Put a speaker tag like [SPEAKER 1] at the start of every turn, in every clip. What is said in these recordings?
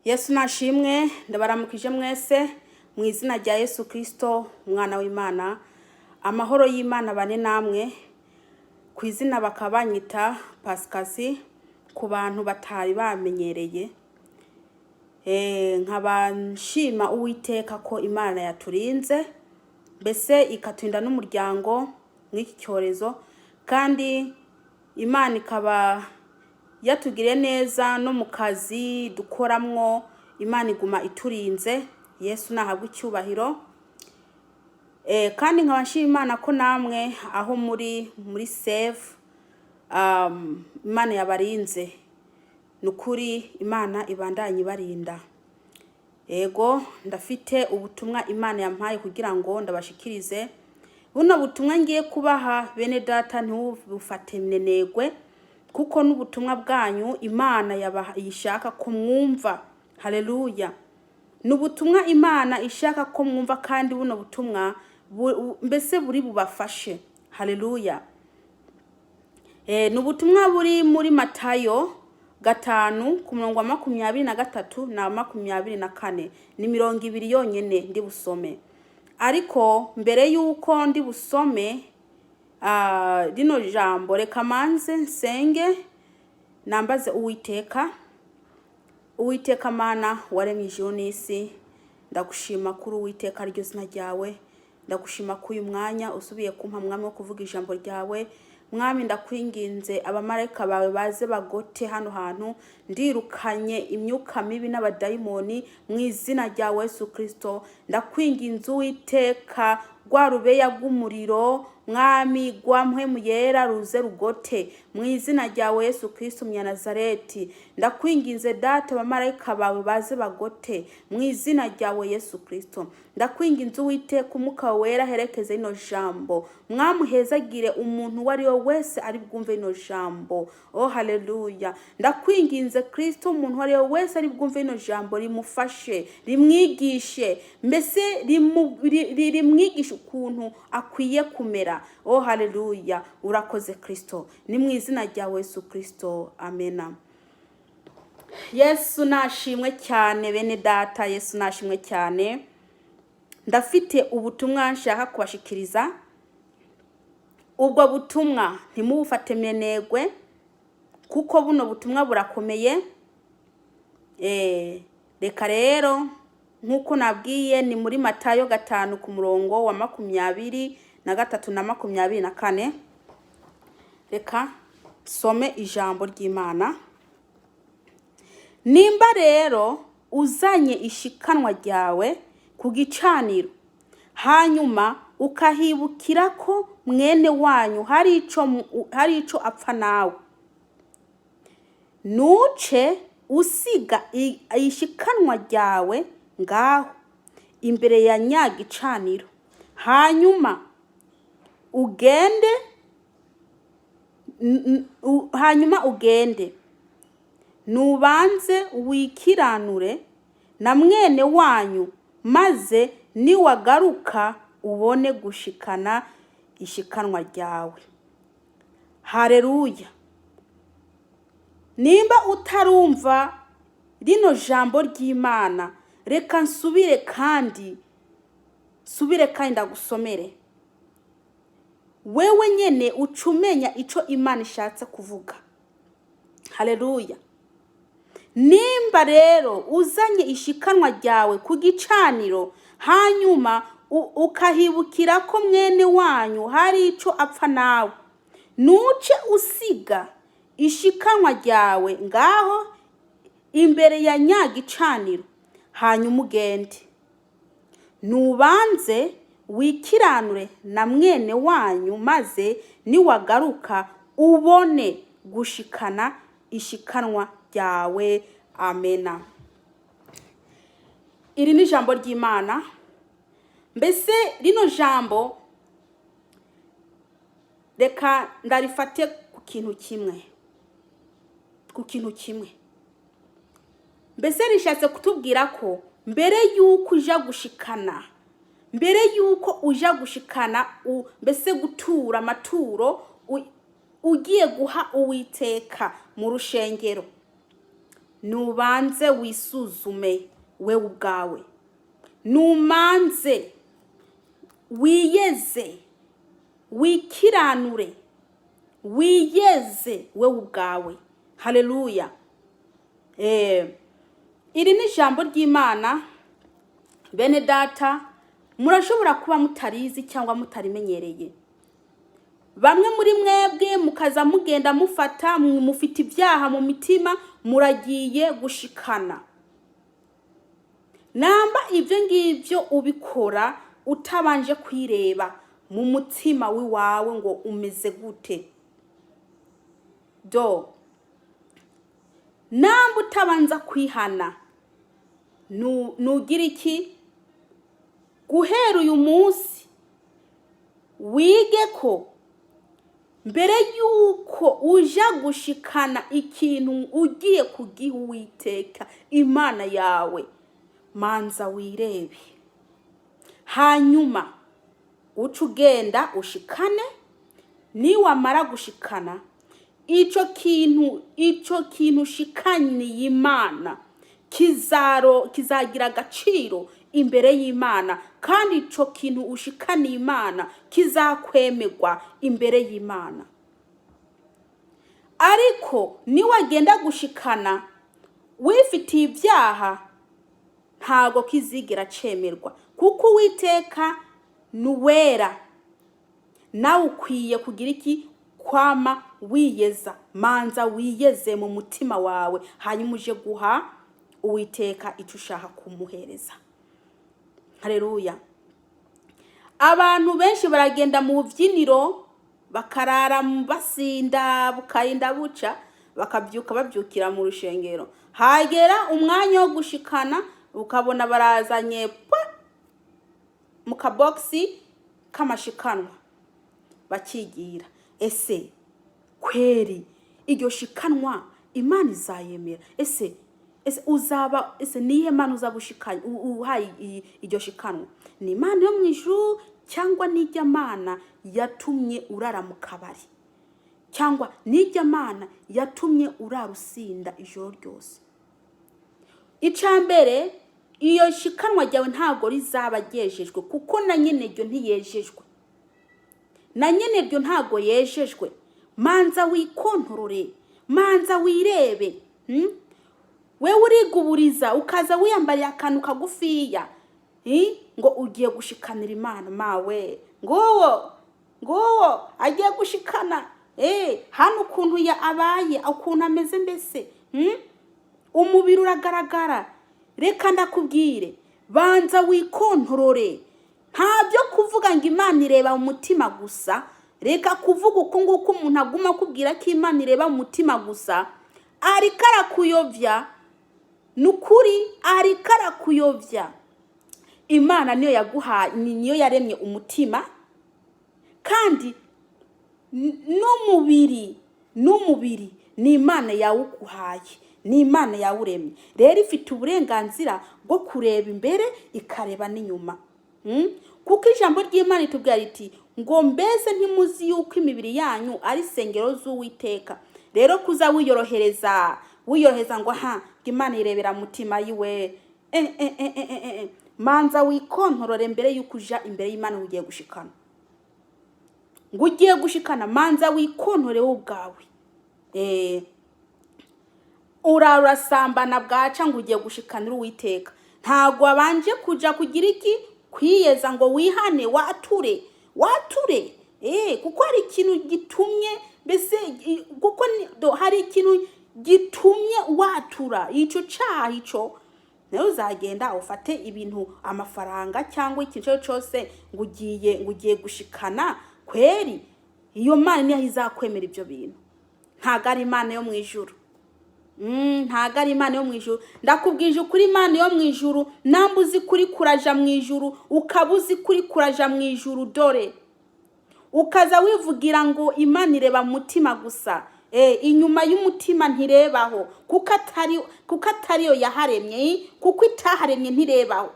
[SPEAKER 1] Yesu nashimwe ndabaramukije mwese mu izina rya Yesu Kristo umwana w'Imana. Amahoro y'Imana bane namwe. Ku izina bakabanyita pascasie ku bantu batari bamenyereye. Nkabanshima Uwiteka ko Imana yaturinze mbese ikaturinda n'umuryango mw'iki cyorezo, kandi Imana ikaba yatugire neza no mu kazi dukoramwo. Imana iguma iturinze. Yesu nahabwa icyubahiro. Kandi nkabashima Imana ko namwe aho muri safe Imana yabarinze. Nukuri Imana ibandanye barinda. Ego ndafite ubutumwa Imana yampaye kugira ngo ndabashikirize. Buno butumwa ngiye kubaha bene data ntibufate minenegwe, kuko n'ubutumwa bwanyu Imana yishaka ko mwumva. Haleluya. N'ubutumwa Imana ishaka ko mwumva, kandi buno butumwa mbese buri bubafashe. Haleluya. N'ubutumwa buri muri Matayo 5:23 na 24. Ni 20 yonyene ndi busome. Ariko mbere yuko ndi busome rino jambo, reka manze nsenge nambaze Uwiteka. Uwiteka Mana waremye ijuru n'isi, ndagushima kuri Uwiteka ryo zina ryawe. Ndagushima ko uyu mwanya usubiye kumpa mwami wo kuvuga ijambo ryawe. Mwami ndakwinginze abamarayika bawe baze bagote hano hantu. Ndirukanye imyuka mibi n'abadayimoni mu izina rya Yesu Kristo. Ndakwinginze Uwiteka rwa rubeya rw'umuriro mwami gwa mpwemu yera ruze rugote mu izina rya Yesu Kristo mu Nazareti. Ndakwinginze data abamarayika bawe baze bagote mu izina rya Yesu Kristo. Ndakwinginze Uwiteka umwuka wera herekeze ino jambo. Mwami hezagire umuntu wari wese ari bwumve ino jambo. Oh haleluya. Ndakwinginze Kristo umuntu wari wese ari bwumve ino jambo rimufashe, rimwigishe, mbese rimwigishe ukuntu akwiye kumera. Oh haleluya. Urakoze Kristo. Ni mu izina rya Yesu Kristo. Amena. Yesu nashimwe cyane bene data. Yesu nashimwe cyane. Ndafite ubutumwa nshaka kubashikiriza. Ubwo butumwa ntimubufate minenegwe, kuko buno butumwa burakomeye. Reka rero nkuko nabwiye ni muri Matayo 5:23 na 24. Reka some ijambo ry'Imana. Nimba rero uzanye ishikanwa ryawe ku gicaniro, hanyuma ukahibukira ko mwene wanyu hari ico apfa nawe, nuce usiga ishikanwa ryawe ngaho imbere ya nyagicaniro, hanyuma ugende nubanze wikiranure na mwene wanyu, maze niwagaruka ubone gushikana ishikanwa ryawe. Haleluya. Nimba utarumva rino jambo ry'Imana, reka nsubire kandi ndagusomere. Wewe nyene ucumenya ico Imana ishatse kuvuga. Haleluya. Nimba rero uzanye ishikanwa ryawe ku gicaniro, hanyuma ukahibukira ko mwene wanyu hari ico apfa nawe, nuce usiga ishikanwa ryawe ngaho imbere ya nyagicaniro, hanyuma ugende nubanze wikiranure na mwene wanyu, maze niwagaruka ubone gushikana ishikanwa ryawe. Amena. Iri ni jambo ry'Imana. Mbese rino jambo reka ndarifate ku kintu kimwe. Mbese rishatse kutubwira ko mbere yuko uja gushikana mbese gutura amaturo ugiye guha Uwiteka mu rushengero, nubanze wisuzume wewe ubwawe, numanze wiyeze, wikiranure, wiyeze wewe ubwawe. Haleluya. Iri ni ijambo ry'Imana. Bene data, murashobora kuba mutarizi cyangwa mutarimenyereye. Bamwe muri mwebwe mukaza mugenda mufata, mufite ibyaha mu mitima, muragiye gushikana. Namba ibyo ngibyo ubikora utabanje kwireba mu mutima wiwawe ngo umeze gute. Namba utabanza kwihana, nugira iki? Guhera uyu munsi wige ko mbere yuko uja gushikana ikintu ugiye kugiha Uwiteka Imana yawe, manza wirebe, hanyuma uca ugenda ushikane. Niwamara gushikana ico kintu ushikaniye Imana kizagira agaciro imbere y'Imana, kandi ico kintu ushikaniye Imana kizakwemerwa imbere y'Imana. Ariko niwagenda gushikana wifitiye ibyaha, ntago kizigira cemerwa, kuko Uwiteka nuwera. Nawe ukwiye kugira iki? Kwama wiyeza. Manza wiyeze mu mutima wawe, hanyuma uje guha Uwiteka icyo ushaka kumuhereza. Haleluya. Abantu benshi baragenda mu byiniro, bakarara basinda, bukarinda buca, bakabyuka babyukira mu rushengero. Hagera umwanya wo gushikana, ukabona barazanye mu kaboxi kamashikanwa bakigira. Ese kweri iryo shikanwa Imana izayemera? Ese nihe Mana uzabushikanya uhaye iryo shikanwa? Ni Imana yo mu ijuru cyangwa n'ijya Mana yatumye urara mu kabari, cyangwa n'ijya Mana yatumye urarusinda ijoro ryose? Icambere, iyo shikanwa ryawe ntago rizaba ryejejwe, kuko na nyene ryo ntiyejejwe, na nyene ryo ntago yejejwe. Manza wikontorore, manza wirebe. Wewe uriguburiza ukaza wiyambariye akantu kagufiya, ngo ugiye gushikanira Imana. Mawe ngowo agiye gushikana, hano ukuntu abaye, ukuntu ameze mbese, umubiri uragaragara. Reka ndakubwire, banza wikontorore. Ntabyo kuvuga ngo Imana ireba mu mutima gusa. Reka kuvuga uko nguko umuntu aguma kubwira ko Imana ireba mu mutima gusa. Ariko arakuyovya, nukuri ariko arakuyovya. Imana niyo yaguhaye, niyo yaremye umutima, kandi n'umubiri ni Imana yawuguhaye, ni Imana yawuremye. Rero ifite uburenganzira bwo kureba imbere ikareba n'inyuma. Kuko ijambo ry'Imana itubwira riti ngo mbese ntimuzi yuko imibiri yanyu ari sengero z'Uwiteka. Rero kuza wiyorohereza ngo Imana irebera mutima yiwe, manza wikontorore mbere yuko uja imbere y'Imana ugiye gushikana. Ngo ugiye gushikana, manza wikontorore wowe ubwawe. Urasambana bwaca ngo ugiye gushikanira Uwiteka, ntago abanje kuja kugira iki? Kwiyeza ngo wihane, wature. Kuko hari ikintu gitumye, mbese kuko hari ikintu gitumye watura ico caha ico. Nayo uzagenda ufate ibintu, amafaranga cyangwa ikintu cyose ngo ugiye gushikana. Kweri iyo Mana niyo izakwemera ibyo bintu, ntago ari Imana yo mu ijuru. Ntago ari Imana yo mu ijuru. Ndakubwije ukuri, Imana yo mu ijuru, nambuzi kuri kuraja mu ijuru, ukabuzi kuri kuraja mu ijuru. Dore ukaza wivugira ngo Imana ireba mu mutima gusa, inyuma y'umutima ntirebaho, kuko atari yo yaharemye, kuko itaharemye ntirebaho.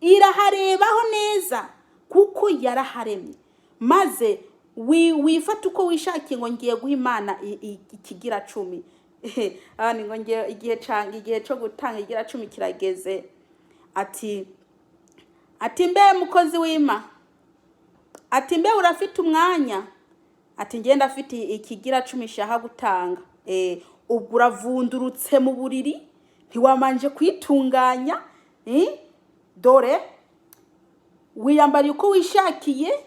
[SPEAKER 1] Iraharebaho neza kuko yaraharemye. Maze wifata uko wishakiye ngo ngiye guha Imana ikigira 10. abandi ngo ngiye igihe cyo gutanga igira 10 kirageze. Ati mbe mukozi w'Imana, ati mbe urafite umwanya, ati ngenda afite ikigira 10 shaha gutanga. Ubwo uravundurutse mu buriri ntiwamanje kwitunganya, dore wiyambariye uko wishakiye,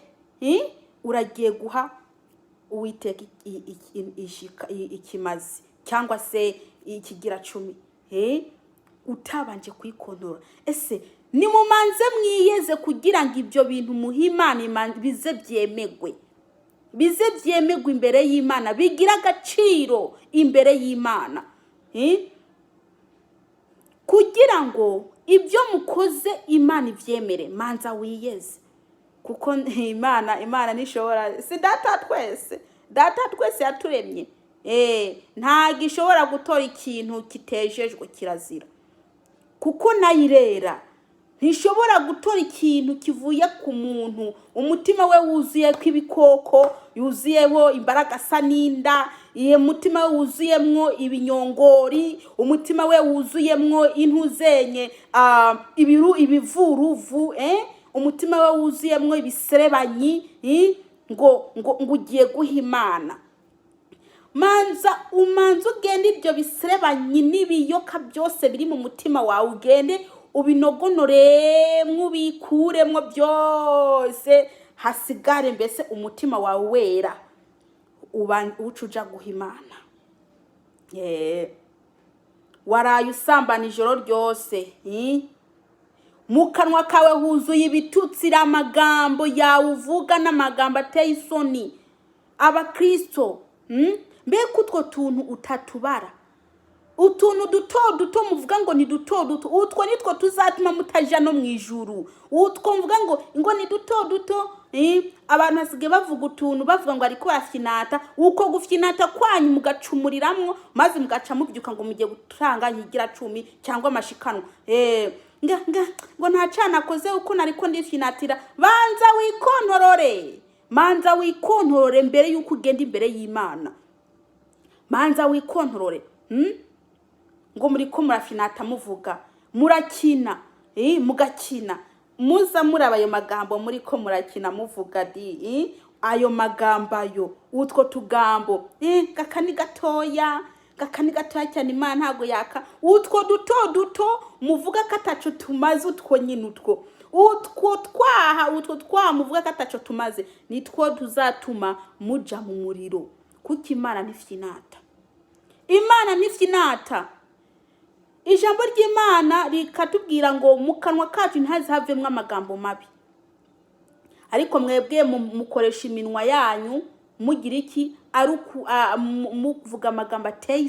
[SPEAKER 1] uragiye guha Uwiteka ikimazi cyangwa se ikigira 10, utabanje kwikontora. Ese nimumanze mwiyeze kugira ngo ibyo bintu muhimana bize byemegwe imbere y'Imana, bigira agaciro imbere y'Imana, kugira ngo ibyo mukoze Imana ivyemere. Manza wiyeze, kuko Imana nishobora, si data twese yaturemye, nta gishobora gutora ikintu kitejejwe kirazira, kuko nayirera ntishobora gutora ikintu kivuye ku muntu umutima we wuzuye kw'ibikoko, yuzuyeho imbaraga saninda, mutima we wuzuyemwo ibinyongori, umutima we wuzuyemwo intuzenye ibivuruvu, umutima we wuzuyemwo ibiserebanyi, ngo ugiye guha Imana. Umanza ugende ibyo biserebanyi n'ibiyoka byose biri mu mutima wawe, ugende ubinogonore mubikuremwo byose, hasigare mbese umutima wawe wera, ucuja guha Imana. Waraye usambana ijoro ryose, mu kanwa kawe huzuye ibitutsi, amagambo yawe uvuga n'amagambo ateye isoni. Abakristo, mbega utwo tuntu utatubara, utuntu duto muvuga ngo ni duto, utwo nitwo tuzatuma mutaja no mu ijuru. Utwo mvuga ngo ni duto, abantu basigaye bavuga utuntu bavuga ngo ariko barafyinata, uko gufyinata kwanyu mugacumuriramwo, maze mugaca mubyuka ngo mugiye gutanga nkigira 10 cyangwa amashikanwa. Ngo ntacana akoze uko nariko ndifyinatira. Manza wikontorore mbere yuko ugenda imbere y'Imana. Manza wikontorore, ngo muriko murafyinata muvuga, murakina, mugakina, muza muraba ayo magambo muriko murakina muvuga ayo magambo ayo, utwo tugambo, gakani gatoya cyane Imana ntago yaka. Utwo duto muvuga kataco tumaze, utwo nyine utwo twaha muvuga kataco tumaze, nitwo tuzatuma muja mu muriro, kuko Imana nifyinata. Ijambo ry'Imana rikatubwira ngo mu kanwa kacu ntazavemwe amagambo mabi, ariko mwebwe mukoresha iminwa yanyu mugira iki, muvuga amagambo ateye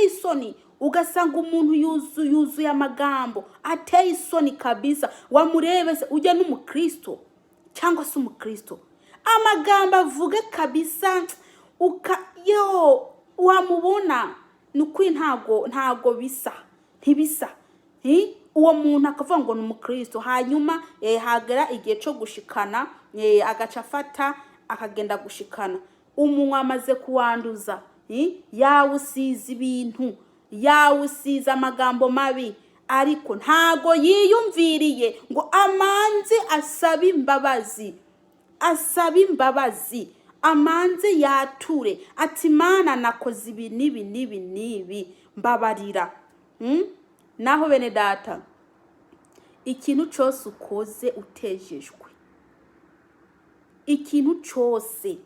[SPEAKER 1] isoni, ugasanga umuntu yuzuye amagambo ateye isoni kabisa. Wamurebese ujya n'umukristo cyangwa se umukristo, amagambo avuga kabisa, wamubona nukuri ntago ntibisa. Uwo muntu akavuga ngo ni umukristo, hanyuma hagera igihe cyo gushikana, agaca afata akagenda gushikana, umunwa amaze kuwanduza, yawusize ibintu, yawusize amagambo mabi, ariko ntago yiyumviriye ngo amanze asabe imbabazi, amanze yature, ati Mana nakoze ibi nibi, mbabarira. Naho bene data, ikintu cyose ukoze utejejwe, ikintu cyose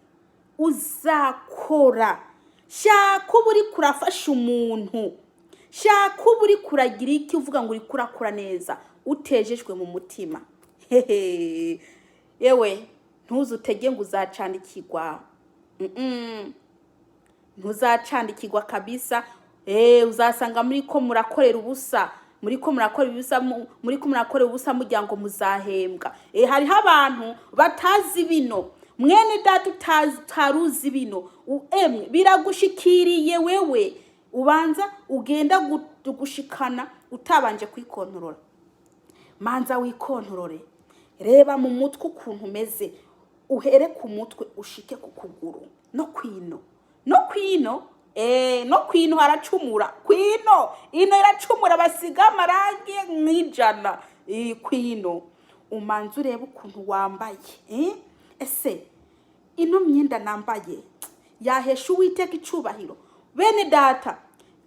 [SPEAKER 1] uzakora, shaka uba uri kurafasha umuntu, shaka uba uri kuragira iki, uvuga ngo uri kurakora neza, utejejwe mu mutima, yewe ntuzutege ngo uzacandikirwa, ntuzacandikirwa kabisa. Uzasanga muriko murakorera ubusa, muriko murakorera ubusa mugira ngo muzahembwa. Hariho abantu batazi bino, mwene data utaruzi bino, biragushikiriye wewe, ubanza ugenda gushikana utabanje kwikontorora. Manza wikontorore, reba mu mutwe ukuntu umeze, uhere ku mutwe ushike ku kuguru no kwino, no kwino haracumura, kwino ino iracumura basiga amarangi nk'ijana. Kwino umanza urebe ukuntu wambaye, ese ino myenda nambaye yahesha Uwiteka icubahiro? Bene data,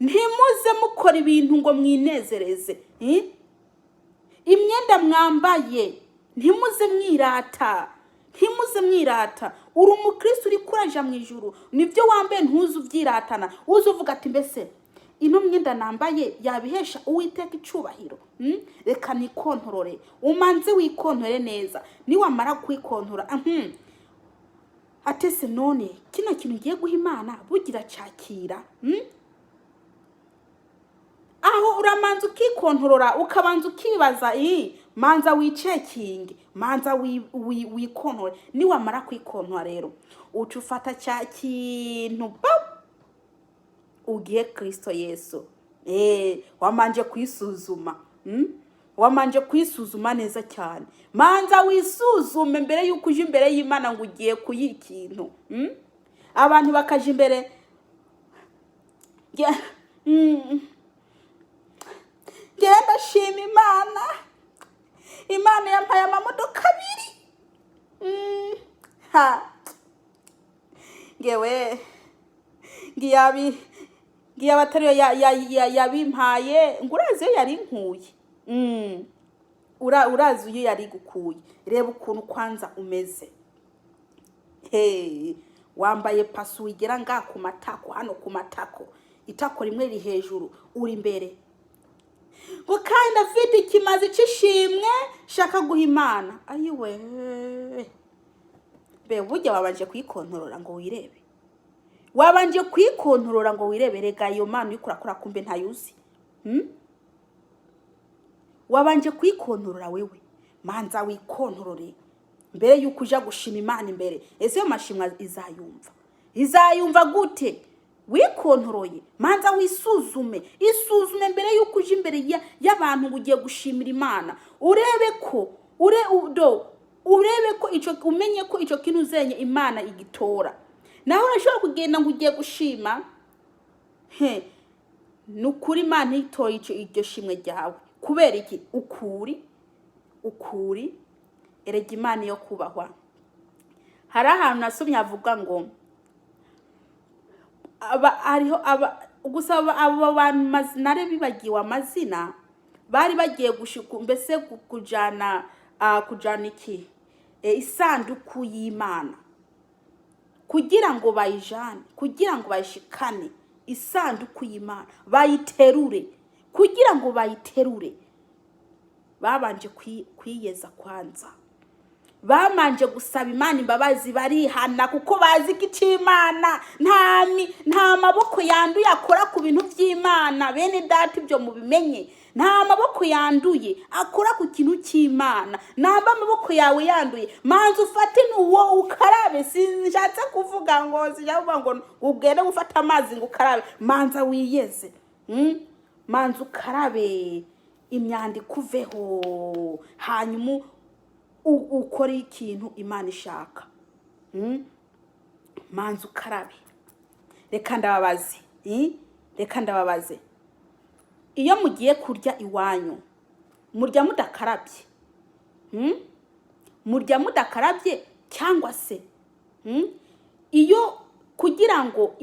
[SPEAKER 1] ntimuze mukora ibintu ngo mwinezereze. Imyenda mwambaye ntimuze mwirata, ntimuze mwirata. Uri umukristo uri kuraja mu ijuru, nibyo wambaye ntuze uvyiratana, uze uvuga ati mbese ino myenda nambaye yabihesha Uwiteka icubahiro? Reka nikontorore. Umanze wikontore neza, niwamara kwikontora atese none kino kintu ngiye guha Imana bugira cakira. Aho uramanza ukikontorora, ukabanza ukibaza, manza wicekinge, manza wikonore. Niwamara kwikontora rero uca ufata cya kintu ugiye Kristo Yesu. Wamanje kwisuzuma, wamanje kwisuzuma neza cyane. Manza wisuzume mbere yuko uje imbere y'Imana ngo ugiye kuyikintu. Abantu bakaje imbere genda shima Imana. Imana yampaye amamodoka 2. Ngewe ngiye abatariyo yabimpaye ngurazi yo yari nkuye. Urazi uyo yari gukuye. Reba ukuntu kwanza umeze. Wambaye pasu wigera nga ku matako, hano ku matako, itako rimwe riri hejuru, uri imbere ngo kandi afite ikimazi c'ishimwe shaka guha Imana. Ayiwe be burya wabanje kwikontorora ngo wirebe, wabanje kwikontorora ngo wirebe. Rega iyo Mana ikurakora kumbe ntayuzi. Wabanje kwikontorora wewe, manza wikontorore mbere yuko uja gushima Imana imbere. Ese yo mashimwa izayumva gute? Wikontoroye, manza wisuzume, isuzume mbere yuko uje imbere y'abantu ugiye gushimira Imana. Urebe ko ico umenye ko ico kintu uzenye Imana igitora. Naho urashobora kugenda ngo ugiye gushima, nukuri Imana itoye iryo shimwe ryawe. Kubera iki? Ukuri erega Imana yo kubahwa. Hari ahantu nasomye avuga ngo gusa abo bantu nare bibagiwe amazina, bari bagiye gushiku mbese kujana iki isanduku y'Imana kugira ngo bayijane, kugira ngo bayishikane isanduku y'Imana, bayiterure. Kugira ngo bayiterure babanje kwiyeza kwanza, bamanje gusaba Imana imbabazi, barihana kuko bazi ko Imana nta maboko yanduye akora ku bintu by'Imana. Bene data, ibyo mubimenye, nta maboko yanduye akora ku kintu cy'Imana. Namba amaboko yawe yanduye, manza ufate n'uwo ukarabe. Sinshatse kuvuga ngo sijavuga ngo ugende gufata amazi ngo ukarabe. Manza wiyeze, manza ukarabe, imyanda ikuveho, hanyuma ukora ikintu Imana ishaka. Manza ukarabe. Reka ndababaze, iyo mugiye kurya iwanyu murya mudakarabye? Murya mudakarabye cyangwa se iyo kugira ngo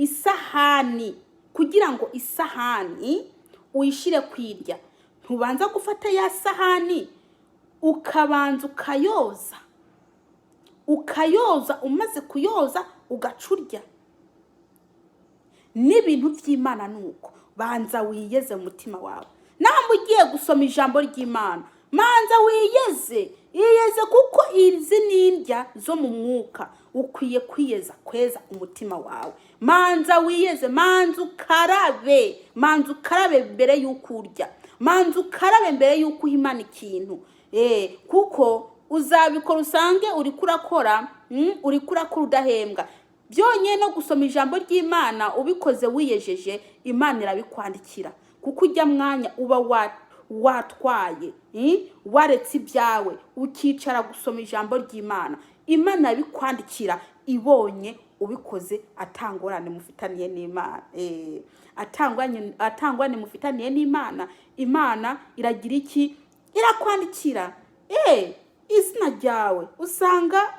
[SPEAKER 1] isahani uyishire kwirya, ntubanza gufata ya sahani ukabanza ukayoza, umaze kuyoza ugacurya. N'ibintu by'Imana nuko, banza wiyeze mutima wawe. Namba ugiye gusoma ijambo ry'Imana, manza wiyeze kuko izi n'indya zo mu mwuka. Ukwiye kweza umutima wawe. Manza wiyeze, manza ukarabe mbere yuko urya, manza ukarabe mbere yuko Imana ikintu. Kuko uzabikora usange uri kurakora udahembwa. Byonye no gusoma ijambo ry'Imana ubikoze wiyejeje, Imana irabikwandikira. Kuko ujya mwanya uba watwaye, waretse ibyawe ukicara gusoma ijambo ry'Imana, Imana yabikwandikira ibonye ubikoze atangorane mufitaniye n'Imana. Atangwane mufitaniye n'Imana. Imana iragira iki? Irakwandikira izina ryawe, usanga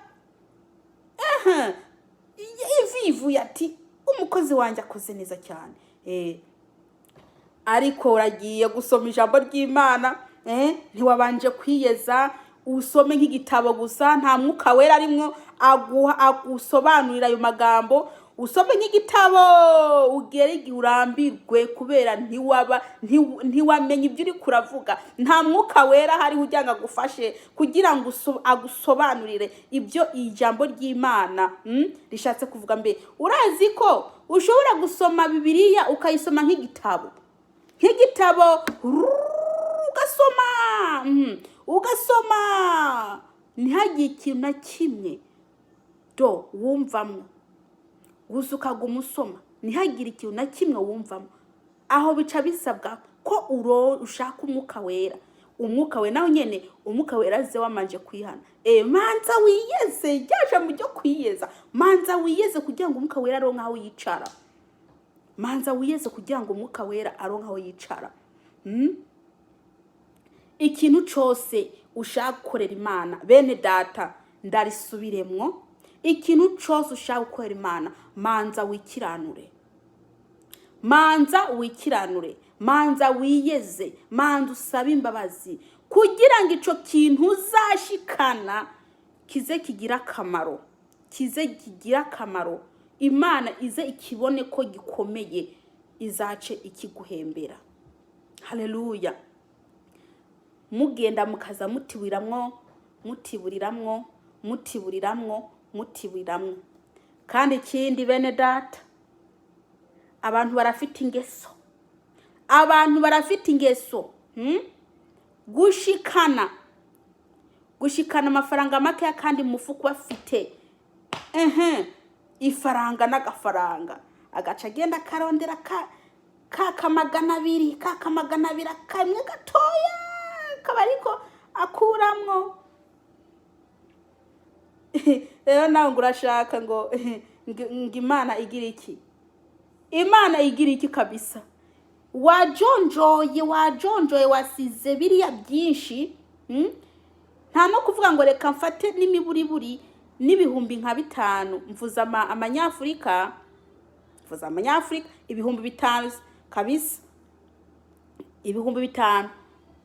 [SPEAKER 1] ivivuye ati umukozi wanjye akoze neza cyane. Ariko uragiye gusoma ijambo ry'Imana, ntiwabanje kwiyeza, usome nk'igitabo gusa, nta mwuka wera arimwo agusobanurira ayo magambo. Usome nk'igitabo ugere igihe urambirwe kubera ntiwamenye ibyo uri kuravuga. Nta mwuka wera hari ujyanga gufashe kugira ngo agusobanurire ibyo ijambo ry'Imana rishatse kuvuga. Mbe urazi ko ushobora gusoma Bibiliya ukayisoma nk'igitabo ugasoma ntihagire ikintu na kimwe wumvamo, gusa ukaguma usoma ntihagire ikintu na kimwe wumvamo. Aho bica bisabwa ko ushaka umwuka wera. Umwuka we nawe nyene, umwuka wera aze wamanje kwihana. Manza wiyeze, ryaje mu byo kwiyeza. Manza wiyeze kugira ngo umwuka wera aronka aho yicara. Manza wiyeze kugira ngo umwuka wera aronka aho yicara. Ikintu cyose ushaka gukorera Imana, bene data ndarisubiremwo, ikintu cyose ushaka gukorera Imana, manza wikiranure. Manza wiyeze, manza usabe imbabazi kugira ngo ico kintu uzashikana kize kigira akamaro. Imana ize ikibone ko gikomeye, izace ikiguhembera. Haleluya. Mugenda mukaza mutiburiramwo. Kandi ikindi bene data, abantu barafite ingeso. Gushikana amafaranga make kandi mufuku bafite ifaranga n'agafaranga, agaca agenda karondera kamagana abiri kamwe gatoya kaba ariko akuramwo. Rero nawe ngurashaka ngo Imana igira iki? Imana igira iki kabisa? Wajonjoye wasize biriya byinshi, nta no kuvuga ngo reka mfate n'imiburiburi n'ibihumbi nka 5, mvuza amanyafrika ibihumbi 5 kabisa. Ibihumbi 5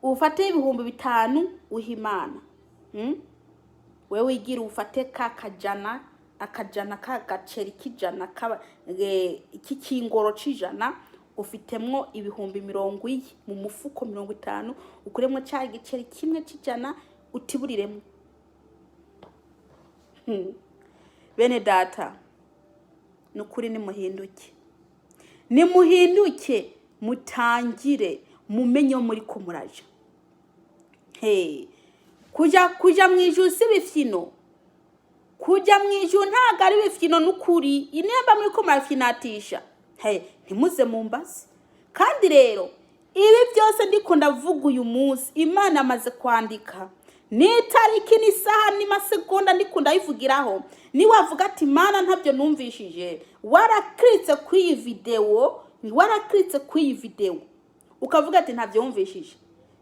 [SPEAKER 1] ufate ibihumbi 5 uhimana. Wewe wigira ufate akajana kagaceri kijana iki kingoro cijana, ufitemwo ibihumbi 20 mu mufuko 50, ukuremwo cya giceri kimwe kijana utiburiremo. Bene data, nukuri nimuhinduke mutangire mumenye muri ko muraja. Kuja mwijuru si bifino. Kuja mwijuru ntago ari bifino nukuri. Inemba muri ko marafinatisha. Ntimuze mumbazi. Kandi rero ibi byose ndiko ndavuga uyu munsi Imana amaze kwandika. Nitariki n'isaha n'amasegonda ndiko ndayivugiraho. Ni wavuga ati Imana ntabyo numvishije. Warakritse kwiyi video. Ukavuga ati ntabyo wumvishije.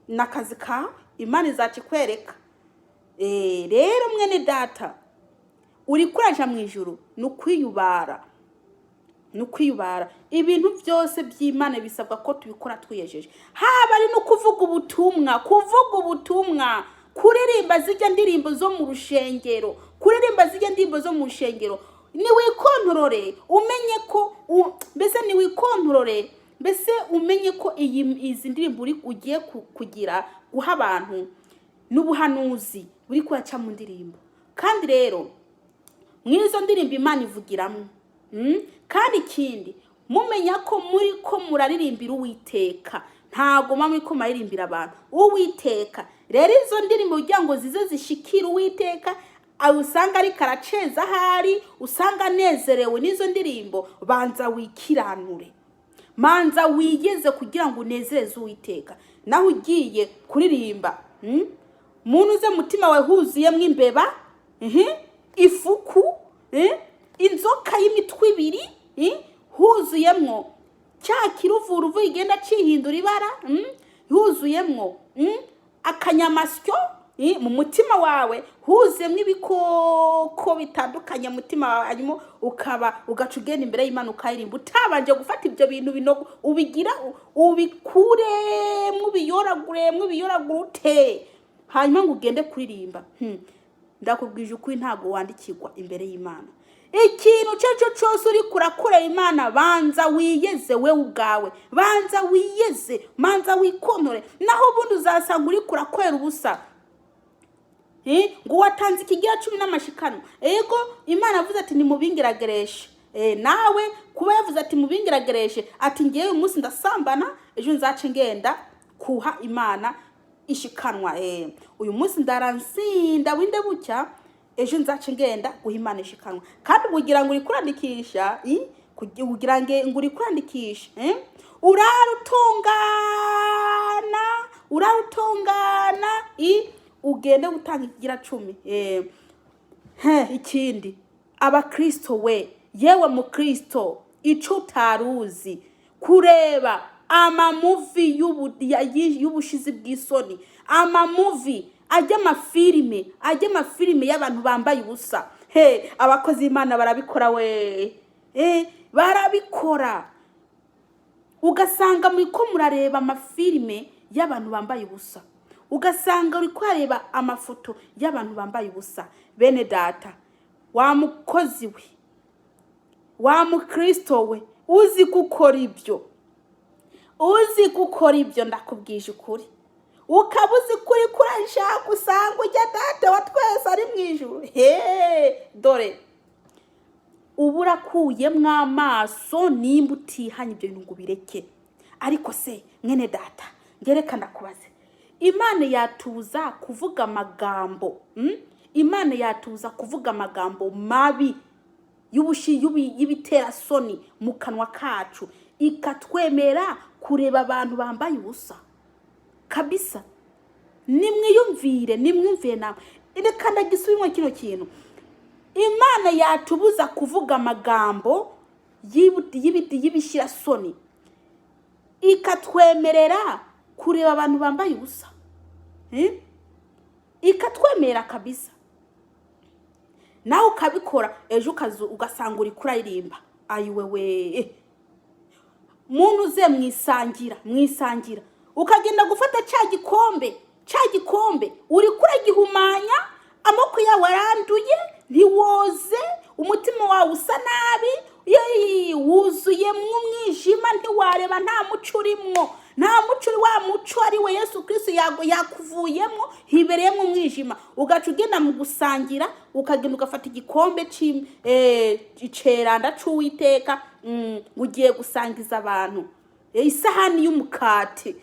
[SPEAKER 1] Nakazi kawe Imana izaci kwereka. Rero mwene data, uri kuraja mu ijuru nukwiyubara. Ibintu byose by'Imana bisabwa ko tubikora twiyejeje. Haba ari no kuvuga ubutumwa, kuririmba zijya ndirimbo zo mu rushengero, ni wikontorore umenye ko umenye ko izi ndirimbo ugiye kugira guha abantu n'ubuhanuzi buri kwaca mu ndirimbo. Kandi rero mwizo ndirimbo Imana ivugiramo. Kandi ikindi mumenya ko muri ko muraririmbira Uwiteka, ntago muri ko maririmbira abantu. Uwiteka rero izo ndirimbo kugira ngo zize zishikira Uwiteka, usanga ari karaceza hari, usanga nezerewe n'izo ndirimbo, banza wikiranure. Manza wigeze kugira ngo unezeze Uwiteka. Naho ugiye kuririmba muntu ze mutima we huzuyemwe imbeba, ifuku, inzoka y'imitwe ibiri huzuyemwo cya kiruvuruvu igenda cihindura ibara, huzuyemwo akanyamasyo mu mutima wawe, huzuyemwo ibikoko bitandukanye mutima wawe, hanyuma ugaca ugenda imbere y'Imana ukayirimba utabanje gufata ibyo bintu binogo ubigira ubikuremwo ubiyoragure hanyuma ngo ugende kuririmba. Ndakubwije ukuri ntago wandikirwa imbere y'Imana. Ikintu cyo cyose uri kurakorera Imana, banza wiyeze we ubwawe, banza wiyeze, manza wikonore, naho ubundi uzasanga uri kurakorera ubusa. Ngo watanze ikigira 10 n'amashikano. Ego Imana avuze ati nimubingiragereshe. Nawe kuba yavuze ati mubingiragereshe, ati ngiye uyu munsi ndasambana, ejo nzace ngenda kuha Imana ishikanwa. Uyu munsi ndaransinda winde bucya, ejo nzace ngenda guha Imana ishikanwa. Kandi kugira ngo uri kurandikisha, kugira ngo uri kurandikisha, urarutungana ugende gutanga ikigira 10. Ikindi abakristo we, yewe mu Kristo, ico utaruzi kureba amamuvi y'ubushizi bw'isoni, amamuvi ajya amafilime y'abantu bambaye ubusa. Abakozi Imana barabikora we, barabikora. Ugasanga muriko murareba amafilime y'abantu bambaye ubusa, ugasanga uri kwareba amafoto y'abantu bambaye ubusa. Bene data, wa mukozi we, wa mukristo we, uzi gukora ibyo, ndakubwije ukuri, ukabuzi kuri kurashaka usanga ujya data wa twese ari mwijuru. Dore ubura kuyemwe amaso nimba utihanye ibyo bintu ngo bireke. Ariko se mwene data, ngereka ndakubaze, Imana yatuza kuvuga amagambo, Imana yatuza kuvuga amagambo mabi y'ibitera soni mu kanwa kacu, ikatwemera kureba abantu bambaye ubusa kabisa? Nimwiyumvire nawe. Reka ndagisubiramo kino kintu. Imana yatubuza kuvuga amagambo y'ibishira soni, ikatwemerera kureba abantu bambaye ubusa, ikatwemera kabisa. Nawe ukabikora, ejo ugasanga uri kuraririmba. Ayiwewe muntu uze mwisangira ukagenda gufata cya gikombe uri kuragihumanya, amoko yawe aranduye, ntiwoze, umutima wawe usa nabi, wuzuye mu mwijima, ntiwareba, nta muco urimwo, nta muco uri, wa muco ari we Yesu Kristo yakuvuyemo, hibereyemo umwijima. Ugaca ugenda mu gusangira, ukagenda ugafata igikombe iceranda c'Uwiteka, ugiye gusangiza abantu isahani y'umukati,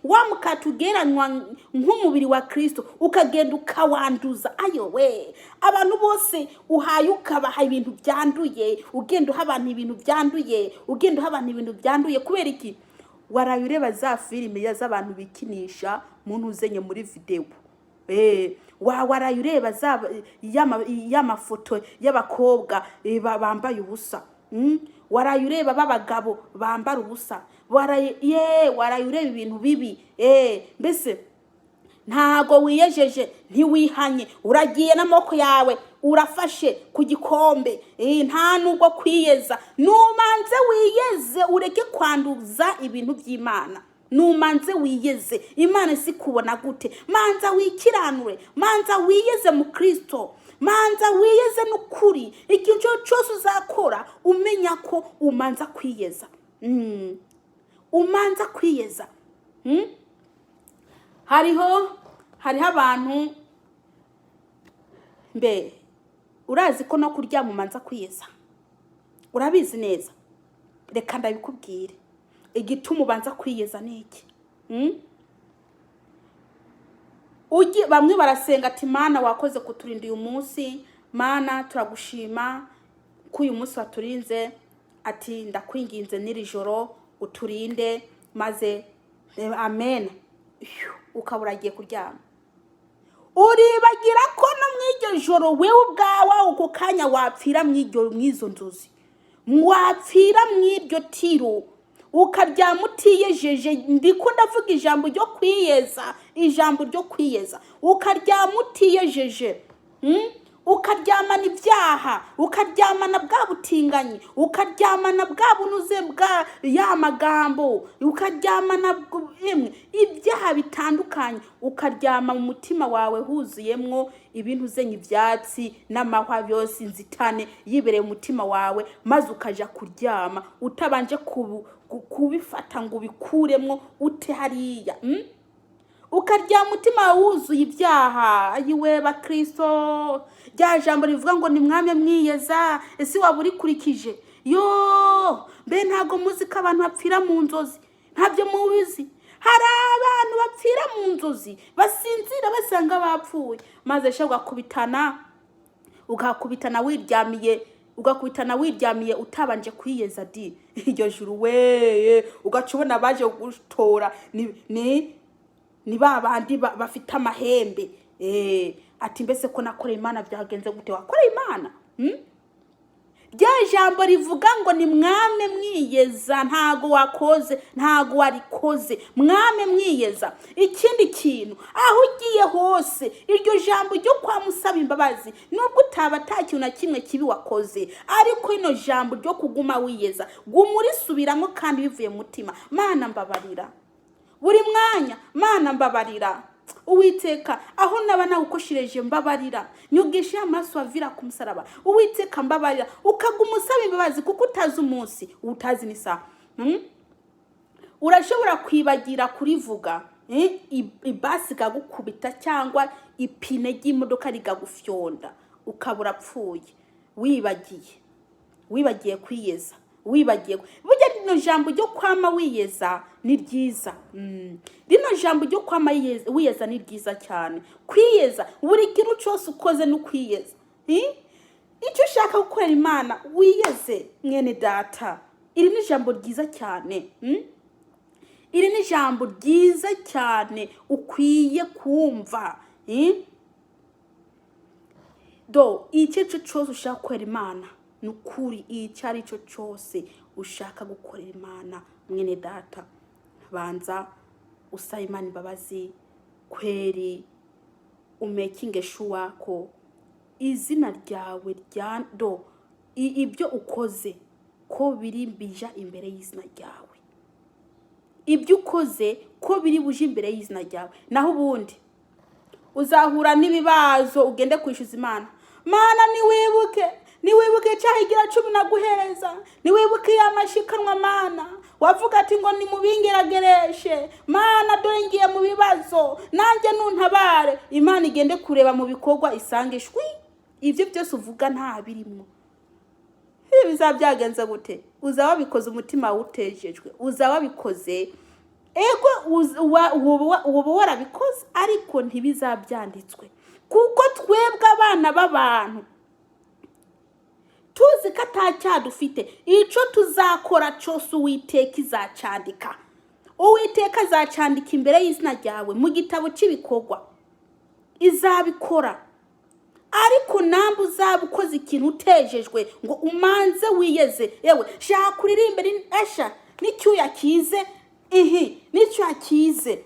[SPEAKER 1] wa mukati ugeranywa nk'umubiri wa Kristo, ukagenda ukawanduza. Ayowe, abantu bose uhaye ukabaha ibintu byanduye, ugenda uha abantu ibintu byanduye, kubera iki? Waraye ureba za filime z'abantu bikinisha muntu uzenye muri video, waraye ureba y'amafoto y'abakobwa bambaye ubusa, waraye ureba b'abagabo bambara ubusa, waraye ureba ibintu bibi. Mbese ntago wiyejeje, ntiwihanye, uragiye n'amoko yawe urafashe ku gikombe, nta nubwo kwiyeza. Numanze wiyeze, ureke kwanduza ibintu by'Imana. Numanze wiyeze, Imana si kubona gute. Manza wikiranure, manza wiyeze mu Kristo, manza wiyeze n'ukuri. Ikintu cyose uzakora umenya ko umanza kwiyeza, umanza kwiyeza. Hariho abantu mbe urazi ko no kurya mumanza kwiyeza, urabizi neza. Reka ndabikubwire igituma ubanza kwiyeza niki. Bamwe barasenga ati Mana wakoze kuturinda uyu munsi, Mana turagushima ko uyu munsi waturinze, ati ndakwinginze n'iri joro uturinde, maze amen. Ukabura agiye kuryama. uribagira ko no mw'iryo joro wewe ubwawe uko kanya wapfira mw'izo nzozi, wapfira mw'iryo tiro ukaryama utiyejeje. Ndiko ndavuga ijambo ryo kwiyeza, ijambo ryo kwiyeza. Ukaryama utiyejeje, ukaryamana ibyaha, ukaryamana bwa butinganyi, ukaryamana bwa bunuze bwa ya magambo, ukaryamana ibyaha bitandukanye, ukaryama mu mutima wawe huzuyemwo ibintu zenye ibyatsi n'amahwa byose, inzitane yibereye mu mutima wawe, maze ukaja kuryama utabanje kubifata ngo bikuremwo ute hariya. Ukaryama umutima wuzuye ibyaha. Ayiwe bakristo, rya jambo rivuga ngo nimwame mwiyeza, ese waba urikurikije? Yo, mbe ntago muzi ko abantu bapfira mu nzozi? Ntabyo mubizi? Hari abantu bapfira mu nzozi basinzira basanga bapfuye, maze sha ugakubitana wiryamiye utabanje kwiyeza di. Iryo juru we ugacubona baje gutora ni babandi bafite amahembe. Ati mbese ko nakora Imana byagenze gute? Wakora Imana? Rya jambo rivuga ngo ni mwame mwiyeza, ntago wakoze, ntago warikoze, mwame mwiyeza. Ikindi kintu, aho ugiye hose iryo jambo ryo kwa musaba imbabazi, nubwo utaba atakintu na kimwe kibi wakoze, ariko ino jambo ryo kuguma wiyeza, guma urisubiramo kandi bivuye mu mutima. Mana mbabarira buri mwanya, Mana mbabarira Uwiteka, aho naba nawukoshereje mbabarira, nyugishe amaraso avira ku musaraba. Uwiteka mbabarira, ukaguma usaba imbabazi kuko utazi umunsi, utazi n'isaha. Urashobora kwibagira kurivuga, ibasi gagukubita cyangwa ipine ry'imodoka rigagufyonda ukabura pfuye, wibagiye kwiyeza, wibagiye. Burya rino jambo ryo kwama wiyeza ni ryiza. Rino jambo ryo kwama wiyeza ni ryiza cyane. Kwiyeza, buri kintu cyose ukoze no kwiyeza. Icyo ushaka gukorera Imana wiyeze mwene data. Iri ni jambo ryiza cyane. Iri ni jambo ryiza cyane ukwiye kumva. Icyo cyose ushaka gukorera Imana, nukuri icyo ari cyo cyose ushaka gukorera Imana mwene data, banza usaba Imana imbabazi kweri, umekinge sure ko izina ryawe ibyo ukoze ko biri bija imbere y'izina ryawe, ibyo ukoze ko biri buje imbere y'izina ryawe. Naho ubundi uzahura n'ibibazo ugende kwishyuza Imana. Mana niwibuke cyahigira 10 naguhereza, niwibuke yamashikanwa Mana wavuga ati ngo ni mubingeragereshe. Mana dore ngiye mu bibazo, nanjye nuntabare. Imana igende kureba mu bikorwa isange shwi ivyo byose uvuga nta birimo. Bizabyagenza gute? Uzaba bikoze umutima utejejwe, uzaba bikoze ubu warabikoze, ariko ntibizabyanditswe, kuko twebwe abana b'abantu tuzi ko atacyaha dufite. Icyo tuzakora cyose Uwiteka izacandika. Uwiteka azacandika imbere y'izina ryawe mu gitabo cy'ibikorwa, izabikora. Ariko nambu uzaba ukoze ikintu utejejwe ngo umanze wiyeze, yewe shaka uririmbe n'icyuya kize, n'icyuya kize,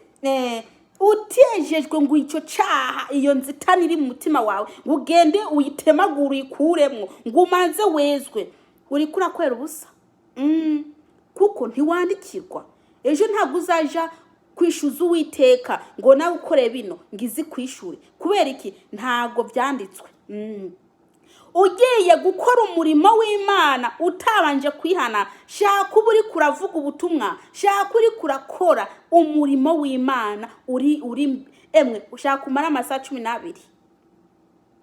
[SPEAKER 1] utejejwe ngo icyo cyaha, iyo nzitani iri mu mutima wawe ugende uyitemagura uyikuremwo ngo umanze wezwe, uri kurakwera ubusa. Kuko ntiwandikirwa. Ejo ntabwo uzaja kwishyuza Uwiteka ngo nawe ukore bino ngizi kwishure. Kubera iki? Ntago byanditswe. Ugiye gukora umurimo w'Imana utabanje kwihana, shaka uri kuravuga ubutumwa, shaka uri kurakora umurimo w'Imana, uri ushaka kumara amasaha 12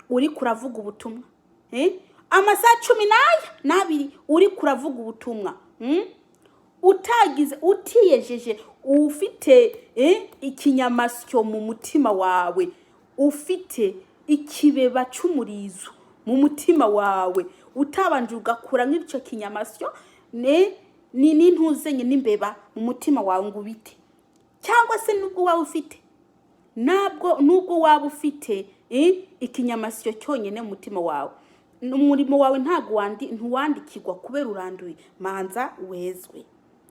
[SPEAKER 1] uri kuravuga ubutumwa, amasaha 12 uri kuravuga ubutumwa, utiyejeje, ufite ikinyamasyo mu mutima wawe, ufite ikibeba cy'umurizo mu mutima wawe, utabanje ugakura nk'icyo kinyamasyo n'intuzenye n'imbeba mu mutima wawe ngo ubite. Cyangwa se nubwo wawe ufite nubwo waba ufite ikinyamasyo cyonyine mu mutima wawe, umurimo wawe ntuwandikirwa kubera uranduye. Manza wezwe,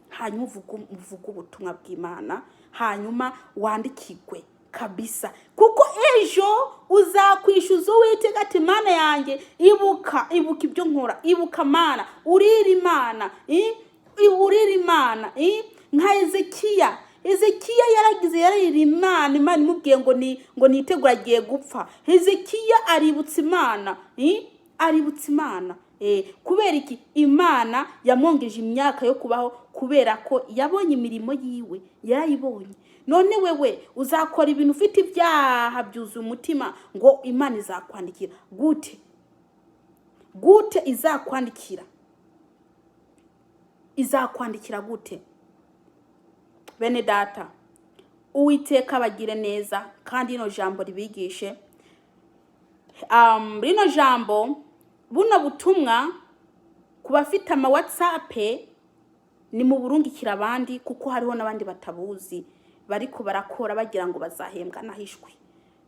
[SPEAKER 1] hanyuma uvuga ubutumwa bw'Imana, hanyuma wandikirwe kabisa, kuko ejo uzakwishyuza Uwiteka ati Mana yanjye, ibuka ibyo nkora, ibuka Mana, urira Imana, nka Ezekiya yararira Imana imubwiye ngo nitegura agiye gupfa. Ezekiya aributsa Imana, kubera iki? Imana yamwongeje imyaka yo kubaho, kubera ko yabonye imirimo yiwe, yarayibonye. None wewe uzakora ibintu ufite ibyaha byuzuye umutima ngo Imana izakwandikira gute? Izakwandikira gute? Bene data, Uwiteka bagire neza kandi ino jambo ribigishe. Rino jambo, buno butumwa kubafite ama WhatsApp ni mu burungikira abandi, kuko hariho n'abandi batabuzi bariko barakora bagira ngo bazahembwa nahishwe,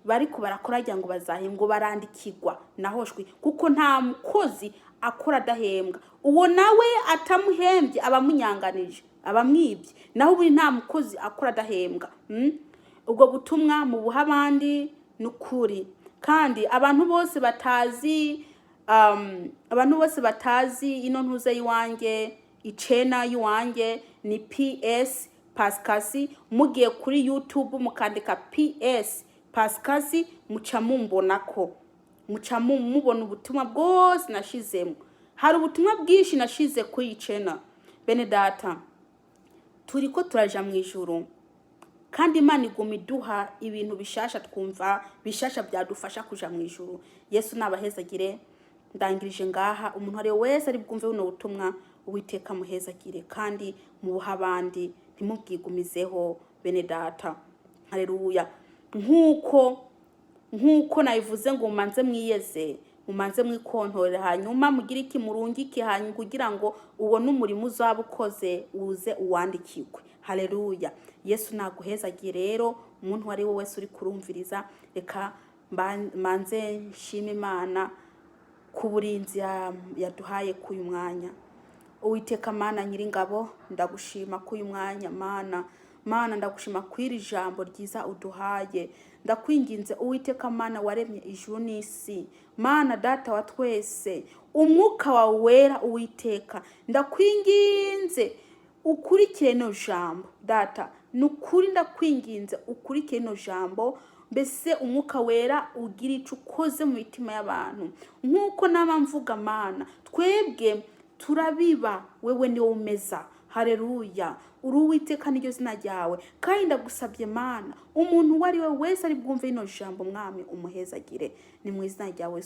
[SPEAKER 1] bariko barakora bagira ngo bazahembwa, barandikirwa nahoshwe, kuko nta mukozi akora adahembwa. Uwo nawe atamuhembye abamunyanganije, abamwibye. Naho ubu nta mukozi akora adahembwa. Ubwo butumwa mu buha abandi n'ukuri. Kandi abantu bose batazi ino ntuze yiwanjye, icena yiwanjye ni PS pascasie. Mugiye kuri YouTube mukandika PS pascasie, muca mubona ubutumwa bwose nashizemo. Hari ubutumwa bwinshi nashize kuri icena. Bene data, turiko turaja mu ijuru, kandi Imana iguma iduha ibintu bishasha, twumva bishasha byadufasha kuja mu ijuru. Yesu nabahezagire. Ndangirije ngaha. Umuntu ari wese ari bwumve buno butumwa, Uwiteka muhezagire kandi mubuha abandi, ntimubwigumizeho. Bene data, haleluya. Nkuko nabivuze ngo mumanze mwiyeze, mumanze mwikontorera, hanyuma mugire iki murungike, hanyuma kugira ngo ubone umurimo uzaba ukoze uze uwandikirwe. Haleluya. Yesu naguhezagire. Rero umuntu wari we wese uri kurumviriza, reka manze nshime Imana ku burinzi yaduhaye kuyu mwanya. Uwiteka Mana Nyiringabo, ndagushima kuyu mwanya Mana, ndagushima kwiri jambo ryiza uduhaye. Ndakwinginze Uwiteka Mana waremye ijuru n'isi, Mana data wa twese, umwuka wawe wera Uwiteka, ndakwinginze ukurikire no jambo data, nukuri ndakwinginze ukurikire no jambo. Mbese umwuka wera ugira ico ukoze mu mitima y'abantu, nkuko nama mvuga Mana, twebwe turabiba, wewe niwe umeza. Haleluya. Uri Uwiteka niryo zina ryawe, kandi ndagusabye Mana, umuntu wari we wese ari bwumve ino jambo Mwami umuhezagire, ni mu izina ryawe.